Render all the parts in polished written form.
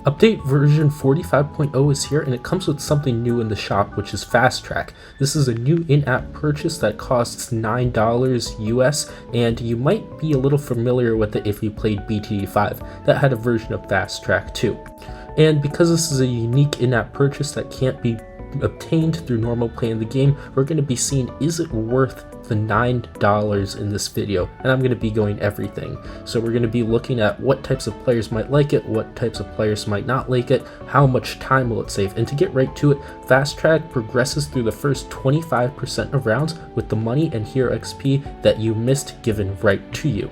Update version 45.0 is here, and it comes with something new in the shop, which is FastTrack. This is a new in-app purchase that costs $9 US, and you might be a little familiar with it if you played BTD5. That had a version of FastTrack too. And because this is a unique in-app purchase that can't be obtained through normal play in the game, we're going to be seeing, is it worth the $9 in this video? And I'm going to be going everything. So we're going to be looking at what types of players might like it, what types of players might not like it, how much time will it save. And to get right to it, FastTrack progresses through the first 25% of rounds with the money and hero XP that you missed given right to you.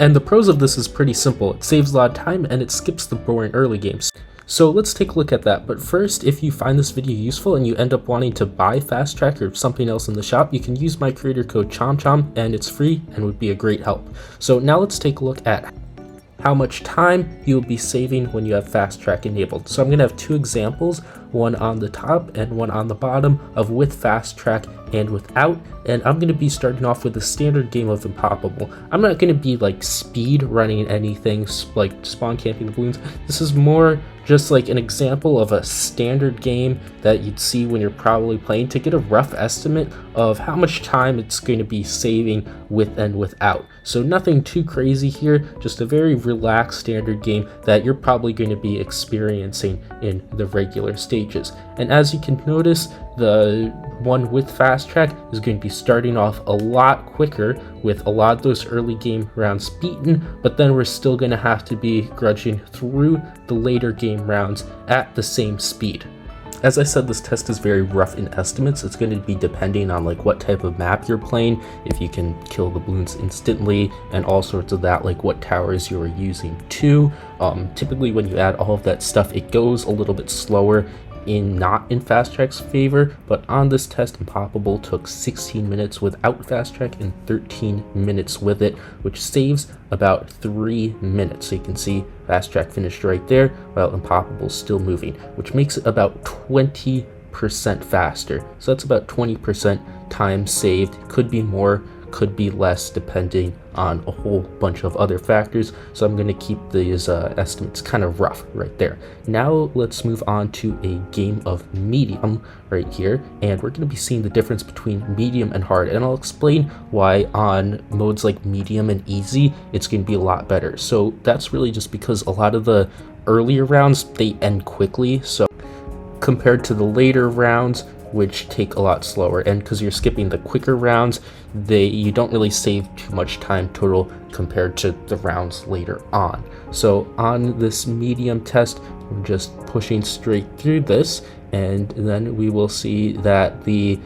And the pros of this is pretty simple. It saves a lot of time and it skips the boring early games. So let's take a look at that, but first, if you find this video useful and you end up wanting to buy FastTrack or something else in the shop, you can use my creator code CHOMCHOM, and it's free and would be a great help. So now let's take a look at how much time you'll be saving when you have FastTrack enabled. So I'm going to have two examples, one on the top and one on the bottom of with FastTrack and without, and I'm going to be starting off with a standard game of impoppable. I'm not going to be like speed running anything like spawn camping the balloons. This is more just like an example of a standard game that you'd see when you're probably playing to get a rough estimate of how much time it's going to be saving with and without. So nothing too crazy here, just a very relaxed standard game that you're probably going to be experiencing in the regular stages. And as you can notice, the one with FastTrack is going to be starting off a lot quicker with a lot of those early game rounds beaten, but then we're still going to have to be grudging through the later game rounds at the same speed. As I said, this test is very rough in estimates. It's going to be depending on like what type of map you're playing, if you can kill the balloons instantly, and all sorts of that, like what towers you are using too. Typically when you add all of that stuff, it goes a little bit slower, not in FastTrack's favor, but on this test, impoppable took 16 minutes without FastTrack and 13 minutes with it, which saves about 3 minutes. So you can see FastTrack finished right there while impoppable's still moving, which makes it about 20% faster. So that's about 20% time saved. Could be more, could be less, depending on a whole bunch of other factors. So I'm going to keep these estimates kind of rough right there. Now let's move on to a game of medium right here, and we're going to be seeing the difference between medium and hard, and I'll explain why on modes like medium and easy it's going to be a lot better. So that's really just because a lot of the earlier rounds, they end quickly, so compared to the later rounds, which take a lot slower, and because you're skipping the quicker rounds, you don't really save too much time total compared to the rounds later on. So on this medium test, we're just pushing straight through this, and then we will see that the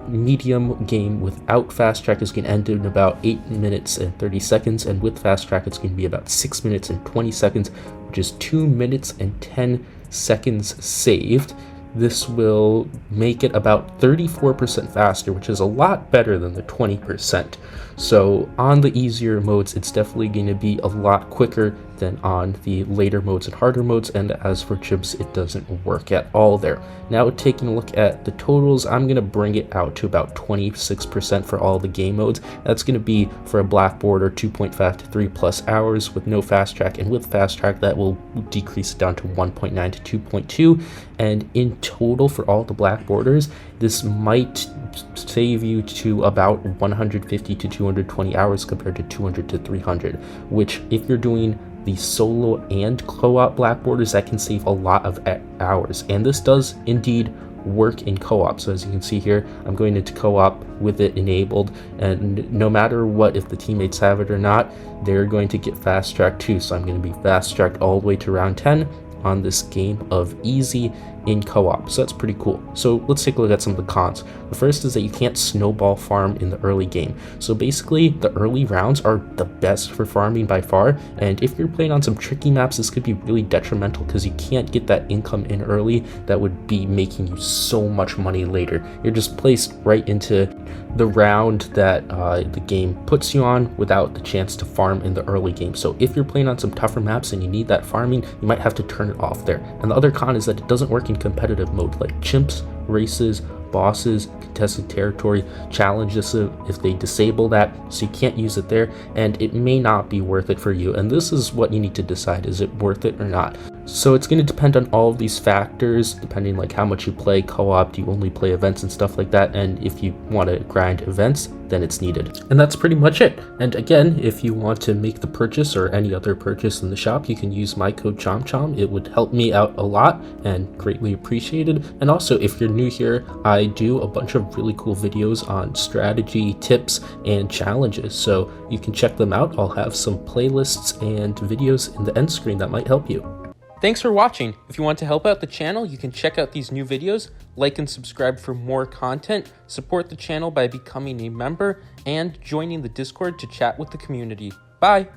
medium game without FastTrack is going to end in about 8 minutes and 30 seconds, and with FastTrack it's going to be about 6 minutes and 20 seconds, which is 2 minutes and 10 seconds saved. This will make it about 34% faster, which is a lot better than the 20%. So on the easier modes, it's definitely going to be a lot quicker than on the later modes and harder modes, and as for Chimps, it doesn't work at all there. Now taking a look at the totals, I'm going to bring it out to about 26% for all the game modes. That's going to be for a black border 2.5 to 3 plus hours with no FastTrack, and with FastTrack that will decrease it down to 1.9 to 2.2, and in total for all the black borders, this might save you to about 150 to 220 hours compared to 200 to 300, which if you're doing the solo and co-op black borders, that can save a lot of hours, and this does indeed work in co-op. So as you can see here, I'm going into co-op with it enabled, and no matter what, if the teammates have it or not, they're going to get FastTrack too. So I'm going to be FastTracked all the way to round 10 on this game of easy in co-op, so that's pretty cool. So let's take a look at some of the cons. The first is that you can't snowball farm in the early game. So basically the early rounds are the best for farming by far, and if you're playing on some tricky maps, this could be really detrimental because you can't get that income in early that would be making you so much money later. You're just placed right into the round that the game puts you on without the chance to farm in the early game. So if you're playing on some tougher maps and you need that farming, you might have to turn it off there. And the other con is that it doesn't work in competitive mode like Chimps, races, bosses, contested territory, challenges if they disable that, so you can't use it there, and it may not be worth it for you. And this is what you need to decide, is it worth it or not? So it's going to depend on all of these factors, depending like how much you play co-op, do you only play events and stuff like that, and if you want to grind events, then it's needed. And that's pretty much it. And again, if you want to make the purchase or any other purchase in the shop, you can use my code CHOMPCHOM. It would help me out a lot and greatly appreciated. And also, if you're new here, I do a bunch of really cool videos on strategy, tips, and challenges, so you can check them out. I'll have some playlists and videos in the end screen that might help you. Thanks for watching. If you want to help out the channel, you can check out these new videos, like and subscribe for more content, support the channel by becoming a member, and joining the Discord to chat with the community. Bye!